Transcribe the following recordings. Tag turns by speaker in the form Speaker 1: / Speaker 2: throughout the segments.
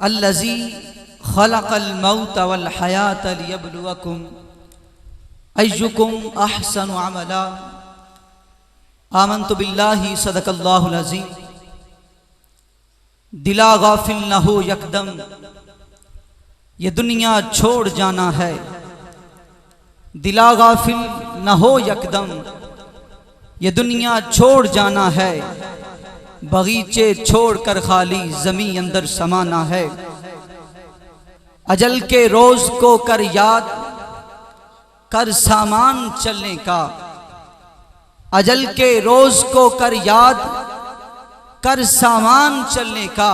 Speaker 1: अल्लज़ी खलक़ल मौत वल हयात लियब्लुवकुम अय्युकुम अहसनु अमला। आमन्तु बिल्लाहि सदक़ल्लाहुल अज़ीम। दिला गाफिल न हो यकदम, ये दुनिया छोड़ जाना है। दिला गाफिल न हो यकदम, ये दुनिया छोड़ जाना है। बगीचे छोड़कर खाली ज़मीं अंदर समाना है। अजल के रोज को कर याद, कर सामान चलने का। अजल के रोज को कर याद, कर सामान चलने का।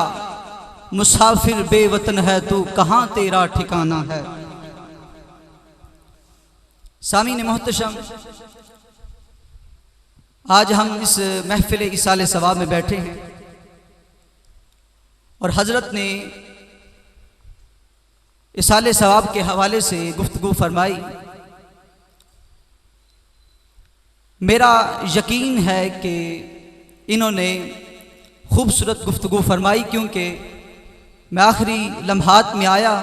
Speaker 1: मुसाफिर बेवतन है तू, कहाँ तेरा ठिकाना है। सामीन मोहतरम, आज हम इस महफिल इसाले सवाब में बैठे हैं और हजरत ने इसाले सवाब के हवाले से गुफ्तगू फरमाई। मेरा यकीन है कि इन्होंने खूबसूरत गुफ्तगू फरमाई, क्योंकि मैं आखिरी लम्हात में आया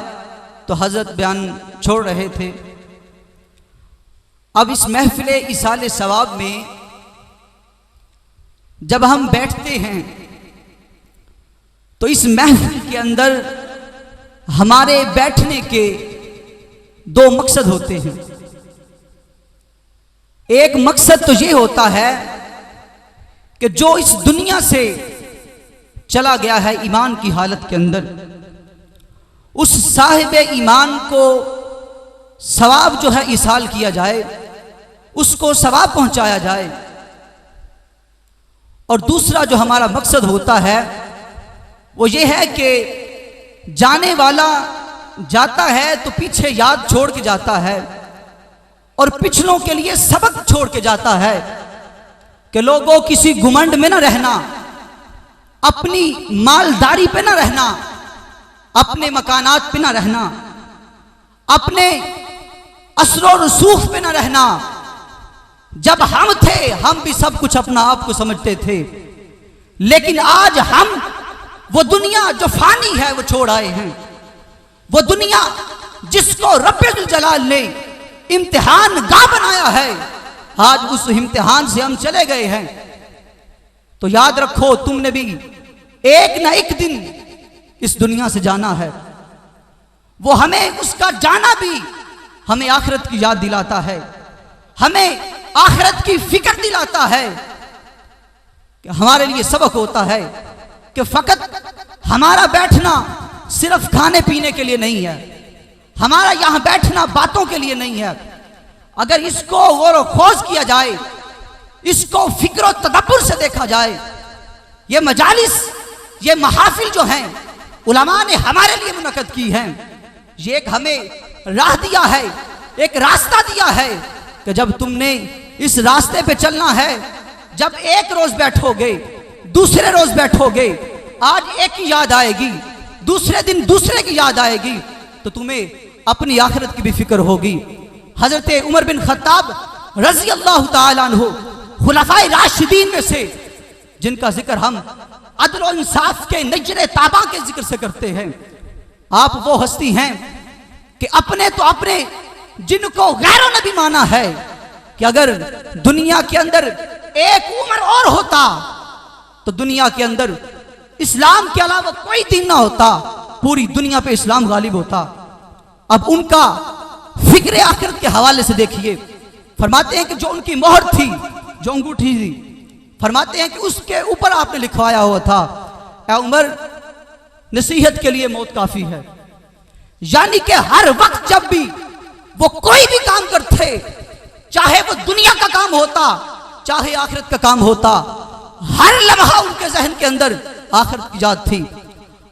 Speaker 1: तो हजरत बयान छोड़ रहे थे। अब इस महफिल इसाले सवाब में जब हम बैठते हैं तो इस महफिल के अंदर हमारे बैठने के दो मकसद होते हैं। एक मकसद तो ये होता है कि जो इस दुनिया से चला गया है ईमान की हालत के अंदर, उस साहिब ईमान को सवाब जो है इसाल किया जाए, उसको सवाब पहुंचाया जाए। और दूसरा जो हमारा मकसद होता है वो ये है कि जाने वाला जाता है तो पीछे याद छोड़ के जाता है और पिछलों के लिए सबक छोड़ के जाता है कि लोगों किसी घुमंड में ना रहना, अपनी मालदारी पे ना रहना, अपने मकानात पे ना रहना, अपने असरो रसूख पे ना रहना। जब हम थे हम भी सब कुछ अपना आप को समझते थे, लेकिन आज हम वो दुनिया जो फानी है वो छोड़ आए हैं। वो दुनिया जिसको रब्बुल जलाल ने इम्तिहान गाह बनाया है, आज उस इम्तिहान से हम चले गए हैं। तो याद रखो, तुमने भी एक ना एक दिन इस दुनिया से जाना है। वो हमें उसका जाना भी हमें आखिरत की याद दिलाता है, हमें आखिरत की फिक्र दिलाता है। कि हमारे लिए सबक होता है कि फकत हमारा बैठना सिर्फ खाने पीने के लिए नहीं है, हमारा यहां बैठना बातों के लिए नहीं है। अगर इसको गौर खोज किया जाए, इसको फिक्र तदब्बुर से देखा जाए, ये मजालिस, ये महाफिल जो हैं उलमा ने हमारे लिए मुनक्कद की हैं, ये एक हमें राह दिया है, एक रास्ता दिया है कि जब तुमने इस रास्ते पे चलना है, जब एक रोज बैठोगे, दूसरे रोज बैठोगे, आज एक की याद आएगी, दूसरे दिन दूसरे की याद आएगी, तो तुम्हें अपनी आखिरत की भी फिक्र होगी। हजरत उमर बिन खत्ताब रज़ी अल्लाह ताला अन्हु खुलफाए राशिदीन में से, जिनका जिक्र हम अदल और इंसाफ के नजरे ताबा के जिक्र से करते हैं। आप वो हस्ती हैं कि अपने तो अपने, जिनको गैरों ने भी माना है कि अगर दुनिया के अंदर एक उमर और होता तो दुनिया के अंदर इस्लाम के अलावा कोई दीन ना होता, पूरी दुनिया पे इस्लाम गालिब होता। अब उनका फिक्र आखिरत के हवाले से देखिए, फरमाते हैं कि जो उनकी मोहर थी, जो अंगूठी थी, फरमाते हैं कि उसके ऊपर आपने लिखवाया हुआ था, ऐ उमर, नसीहत के लिए मौत काफी है। यानी कि हर वक्त जब भी वो कोई भी काम करते, चाहे वो दुनिया का काम होता, चाहे आखिरत का काम होता, हर लम्हा उनके जहन के अंदर आखिरत की याद थी।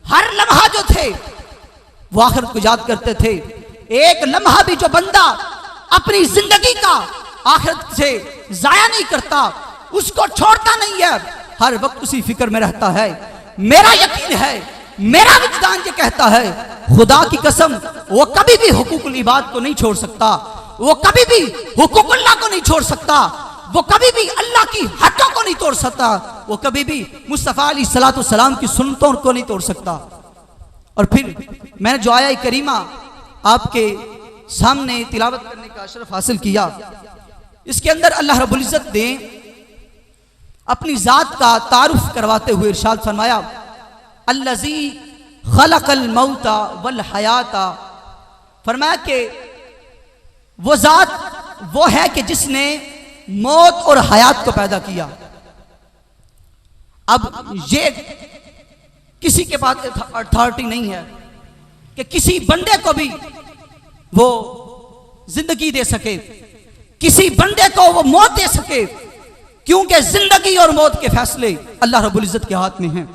Speaker 1: हर लम्हा जो थे वो आखिरत को याद करते थे। एक लम्हा भी जो बंदा अपनी जिंदगी का आखिरत से जाया नहीं करता, उसको छोड़ता नहीं है, हर वक्त उसी फिक्र में रहता है। मेरा यकीन है, मेरा विजदान ये कहता है, खुदा की कसम, वो कभी भी हुकूकुल इबाद को नहीं छोड़ सकता, वो कभी भी हुकूकुल्लाह को नहीं छोड़ सकता, वो कभी भी अल्लाह की हदों को नहीं तोड़ सकता, वो कभी भी मुस्तफ़ा अलैहिस्सलातु वस्सलाम की सुन्नतों को नहीं तोड़ सकता। और फिर मैंने जो आया करीमा आपके सामने तिलावत करने का अशरफ हासिल किया, इसके अंदर अल्लाह रब्बुल इज़्ज़त ने अपनी ज़ात का तारुफ करवाते हुए इरशाद फरमाया, अल्लज़ी खलक़ल मौता वल हयाता। फरमाया कि वो ज़ात वो है कि जिसने मौत और हयात को पैदा किया। अब ये किसी के पास अथॉरिटी नहीं है कि किसी बंदे को भी वो जिंदगी दे सके, किसी बंदे को वो मौत दे सके, क्योंकि जिंदगी और मौत के फैसले अल्लाह रब्बुल इज़्ज़त के हाथ में हैं।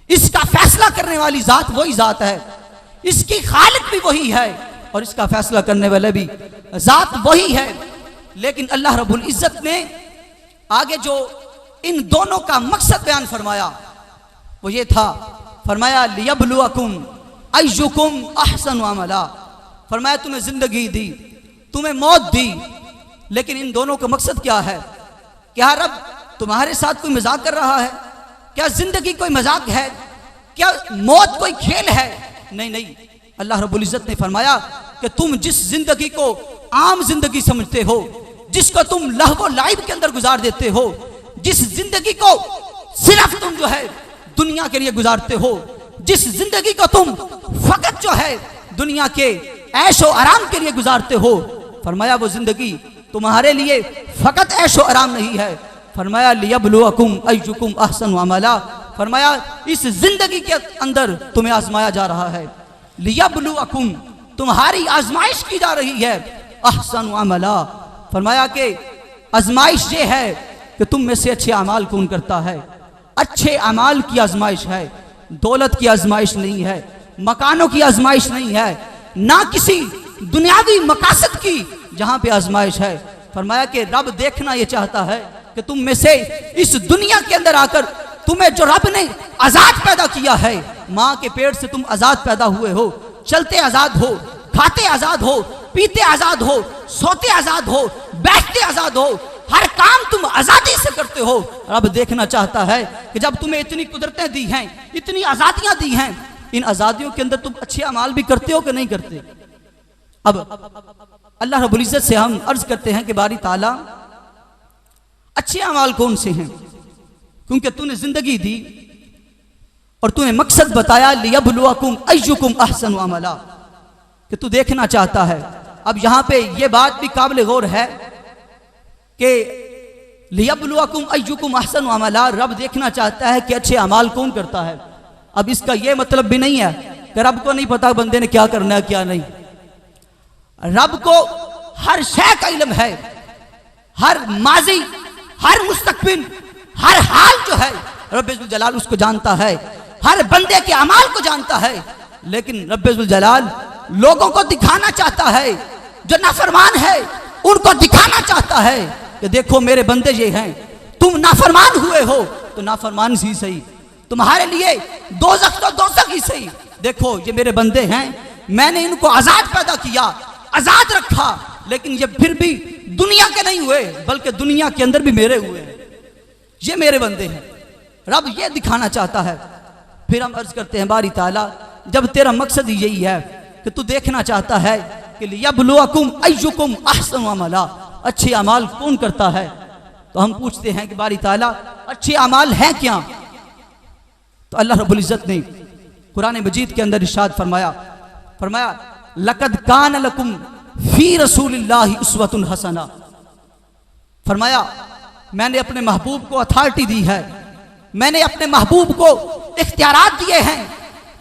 Speaker 1: इसका फैसला करने वाली जात वही जात है, इसकी खालिक भी वही है और इसका फैसला करने वाले भी जात वही है। लेकिन अल्लाह रब्बुल इज़्ज़त ने आगे जो इन दोनों का मकसद बयान फरमाया वो ये था, फरमाया लियब्लुवकुम अय्युकुम अहसनु अमला। फरमाया तुम्हें जिंदगी दी, तुम्हें मौत दी, लेकिन इन दोनों का मकसद क्या है? क्या रब तुम्हारे साथ कोई मजाक कर रहा है? क्या जिंदगी कोई मजाक है? क्या मौत कोई खेल है? नहीं नहीं, अल्लाह रब्बुल इज़्ज़त ने फरमाया कि तुम जिस जिंदगी को आम जिंदगी समझते हो, जिसको तुम लहव लाइब के अंदर गुजार देते हो, जिस जिंदगी को सिर्फ तुम जो है दुनिया के लिए गुजारते हो, जिस जिंदगी को तुम फकत जो है दुनिया के ऐशो आराम के लिए गुजारते हो, फरमाया वो जिंदगी तुम्हारे लिए फकत ऐशो आराम नहीं है। फरमाया लियब्लुवकुम अय्युकुम अहसनु अमला। फरमाया इस जिंदगी के अंदर तुम्हें आजमाया जा रहा है। लियब्लुवकुम, तुम्हारी आजमाइश की जा रही है। अहसनु अमला, फरमाया कि आजमाइश ये है कि तुम में से अच्छे अमाल कौन करता है। अच्छे अमाल की आजमाइश है, दौलत की आजमाइश नहीं है, मकानों की आजमाइश नहीं है, ना किसी दुनियावी मकासद की जहां पे आजमाइश है। फरमाया कि रब देखना ये चाहता है कि तुम में से इस दुनिया के अंदर आकर तुम्हें जो रब ने आजाद पैदा किया है, माँ के पेट से तुम आजाद पैदा हुए हो, चलते आजाद हो, खाते आजाद हो, पीते आजाद हो, सोते आजाद हो, बैठते आजाद हो, हर काम तुम आजादी से करते हो। रब देखना चाहता है कि जब तुम्हें इतनी कुदरतें दी हैं, इतनी आजादियां दी हैं, इन आजादियों के अंदर तुम अच्छे अमाल भी करते हो कि नहीं करते। अब अल्लाह रब्बुल इज़्ज़त से हम अर्ज करते हैं कि बारी ताला अच्छे अमाल कौन से हैं, क्योंकि तूने जिंदगी दी और तूने मकसद बताया लियब्लुवकुम अय्युकुम अहसनु अमला, कि तू देखना चाहता है। अब यहां पे ये बात भी काबिल गौर है कि लियब्लुवकुम अय्युकुम अहसनु अमला, रब देखना चाहता है कि अच्छे अमाल कौन करता है। अब इसका यह मतलब भी नहीं है कि रब को नहीं पता बंदे ने क्या करना है क्या नहीं। रब को हर शय का इल्म है, हर माजी, हर मुस्तकबिल, हर हाल जो है रब्बुल जलाल उसको जानता है, हर बंदे के अमाल को जानता है। लेकिन रब्बुल जलाल लोगों को दिखाना चाहता है, जो नाफरमान है उनको दिखाना चाहता है कि देखो मेरे बंदे ये हैं, तुम नाफरमान हुए हो तो नाफरमान ही सही, तुम्हारे लिए दोज़ख तो दोज़ख ही सही, देखो ये मेरे बंदे हैं, मैंने इनको आजाद पैदा किया, आजाद रखा, लेकिन ये फिर भी दुनिया के नहीं हुए बल्कि दुनिया के अंदर भी मेरे हुए हैं, ये मेरे बंदे हैं। रब ये दिखाना चाहता है। फिर हम अर्ज करते हैं बारी ताला, जब तेरा मकसद ही यही है कि तू देखना चाहता है कि लियब्लुवकुम अय्युकुम अहसनु अमला, अच्छे अमाल कौन करता है, तो हम पूछते हैं कि बारी ताला अच्छे अमाल हैं क्या। तो अल्लाह रब्बुल इज़्ज़त ने कुरान मजीद के अंदर इरशाद फरमाया, फरमाया लक़द कान लकुम फी रसूलिल्लाहि उस्वतुन हसना। फरमाया मैंने अपने महबूब को अथॉरिटी दी है, मैंने अपने महबूब को इख्तियारात दिए हैं।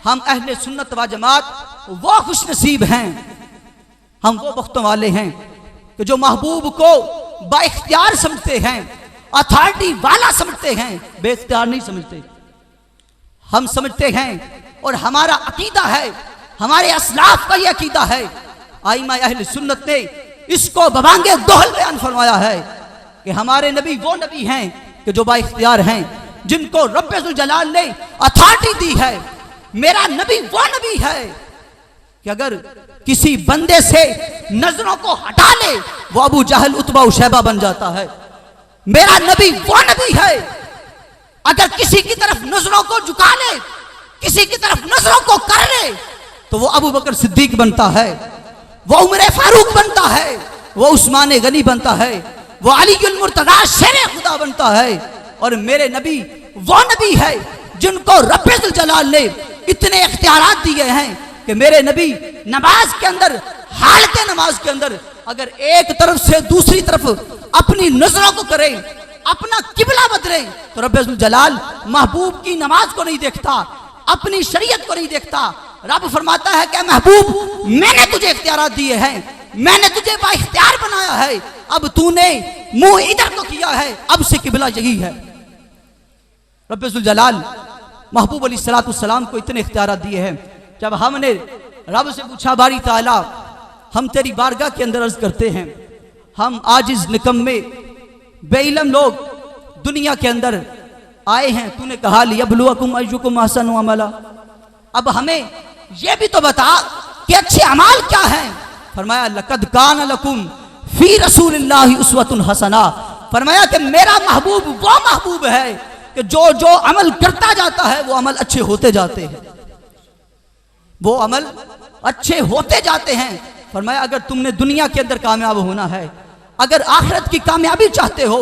Speaker 1: हम अहले सुन्नत व जमात वो खुशनसीब हैं, हम वो वक्तों वाले हैं कि जो महबूब को बाइख्तियार समझते हैं, अथॉरिटी वाला समझते हैं, बेइख्तियार नहीं समझते। हम समझते हैं और हमारा अकीदा है, हमारे असलाफ का ये अकीदा है। आइमा अहले सुन्नत ने इसको बवांगे दोहल बयान फरमाया है कि हमारे नबी वो नबी हैं कि जो बाइख्तियार हैं, जिनको रब्बुल जलाल ने अथॉरिटी दी है। मेरा नबी वो नबी है कि अगर किसी बंदे से नजरों को हटा ले वो अबू जहल उतबा शैबा बन जाता है। मेरा नबी वो नबी है, अगर किसी की तरफ नजरों को झुका ले किसी की तरफ नजरों को कर ले तो वो अबू बकर सिद्दीक बनता है, वो उमर फारूक बनता है, वो उस्मान गनी बनता है, वो अली उल मुर्तजा शेर खुदा बनता है। और मेरे नबी वो नबी है जिनको रब्बुल जलाल ने इतने इख्तियारात दिए हैं कि मेरे नबी नमाज के अंदर, हालत नमाज के अंदर अगर एक तरफ से दूसरी तरफ अपनी नजरों को करे, अपना किबला बदले, तो रब्बुल जलाल महबूब की नमाज को नहीं देखता, अपनी शरीयत को नहीं देखता। रब फरमाता है कि महबूब मैंने तुझे इख्तियारात दिए हैं, मैंने तुझे बाइख्तियार बनाया है, अब तूने मुंह इधर को किया है, अब से किबला यही है। रब्बुल जलाल महबूब अलैहिस्सलाम को इतने इख्तियारात दिए हैं। जब हमने रब से पूछा बारी ताला हम तेरी बारगाह के अंदर अर्ज करते हैं, हम आजिज निकम्मे बेइलम लोग दुनिया के अंदर आए हैं, तूने कहा लियब्लुवकुम अय्युकुम अहसनु अमला, अब हमें यह भी तो बता कि अच्छे अमाल क्या हैं। फरमाया लक़द कान लकुम फी रसूलिल्लाहि उस्वतुन हसना, फरमाया कि मेरा महबूब वो महबूब है कि जो जो अमल करता जाता है वो अमल अच्छे होते जाते हैं, वो अमल अच्छे होते जाते हैं। फरमाया अगर तुमने दुनिया के अंदर कामयाब होना है, अगर आखिरत की कामयाबी चाहते हो,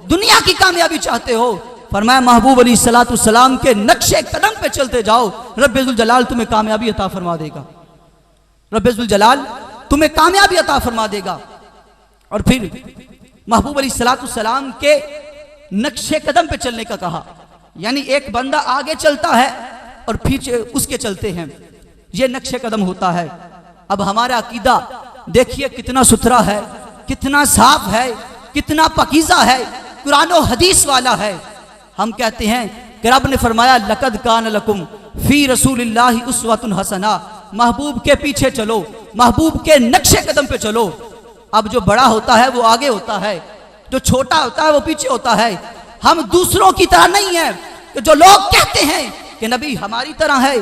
Speaker 1: दुनिया की कामयाबी चाहते हो, फरमाया महबूब अलैहिस्सलाम के नक्शे कदम पे चलते जाओ, रब्बुल जलाल तुम्हें कामयाबी अता फरमा देगा, रब्बुल जलाल तुम्हें कामयाबी अता फरमा देगा। और फिर महबूब अलैहिस्सलाम के नक्शे कदम पे चलने का कहा, यानी एक बंदा आगे चलता है और पीछे उसके चलते हैं, ये नक्शे कदम होता है। अब हमारा अकीदा देखिए कितना सुथरा है, कितना साफ है, कितना पकीज़ा है, कुरान और हदीस वाला है। हम कहते हैं कि रब ने फरमाया लक़द कान लकुम फी रसूलिल्लाहि उस्वतुन हसना, महबूब के पीछे चलो, महबूब के नक्शे कदम पे चलो। अब जो बड़ा होता है वो आगे होता है, जो छोटा होता है वो पीछे होता है। हम दूसरों की तरह नहीं है कि जो लोग कहते हैं कि नबी हमारी तरह है,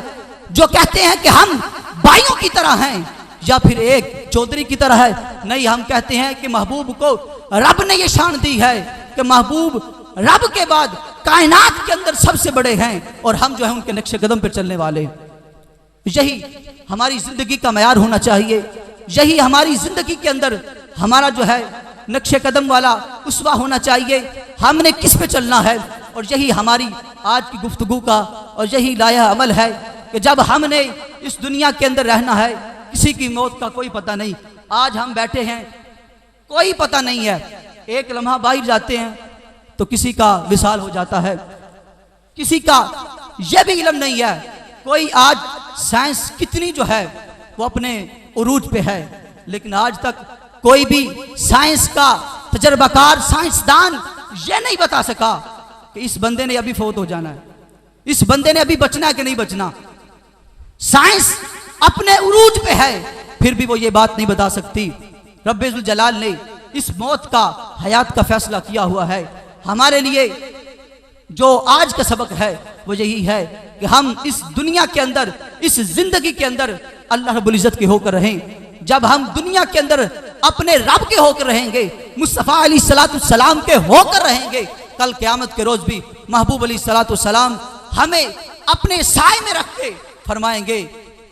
Speaker 1: जो कहते हैं कि हम भाइयों की तरह हैं या फिर एक चौधरी की तरह है, नहीं, हम कहते हैं कि महबूब को रब ने ये शान दी है कि महबूब रब के बाद कायनात के अंदर सबसे बड़े हैं और हम जो है उनके नक्शे कदम पर चलने वाले हैं। यही हमारी जिंदगी का मयार होना चाहिए, यही हमारी जिंदगी के अंदर हमारा जो है नक्शे कदम वाला उस्वा होना चाहिए, हमने किस पे चलना है। और यही हमारी आज की गुफ्तगू का और यही लाया अमल है कि जब हमने इस दुनिया के अंदर रहना है, किसी की मौत का कोई पता नहीं। आज हम बैठे हैं, कोई पता नहीं है, एक लम्हा बाहर जाते हैं तो किसी का विसाल हो जाता है, किसी का यह भी इल्म नहीं है। कोई आज साइंस कितनी जो है वो अपने उरूज पे है, लेकिन आज तक कोई भी साइंस का तजर्बाकार साइंसदान ये नहीं बता सका कि इस बंदे ने अभी फौत हो जाना है, इस बंदे ने अभी बचना है कि नहीं बचना। साइंस अपने उरूज पे है, फिर भी वो ये बात नहीं बता सकती। रब्बुल जलाल ने इस मौत का, हयात का फैसला किया हुआ है। हमारे लिए जो आज का सबक है वो यही है कि हम इस दुनिया के अंदर, इस जिंदगी के अंदर अल्लाह रब्बुल इज्जत के होकर रहें। जब हम दुनिया के अंदर अपने रब के होकर रहेंगे, मुस्तफ़ा अलैहिस्सलाम के होकर रहेंगे, कल क़यामत के रोज भी महबूब अलैहिस्सलाम हमें अपने साए में रख के फरमाएंगे,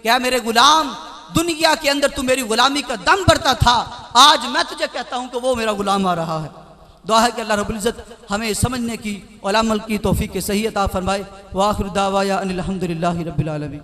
Speaker 1: क्या मेरे गुलाम, दुनिया के अंदर तू मेरी गुलामी का दम भरता था, आज मैं तुझे कहता हूं कि वो मेरा गुलाम आ रहा है। दुआ है कि अल्लाह रब्बुल इज्जत हमें समझने की और अमल की तौफीक सही अता फरमाए। व आखिर दावा अनिल हम्दुलिल्लाहि रब्बिल आलमीन।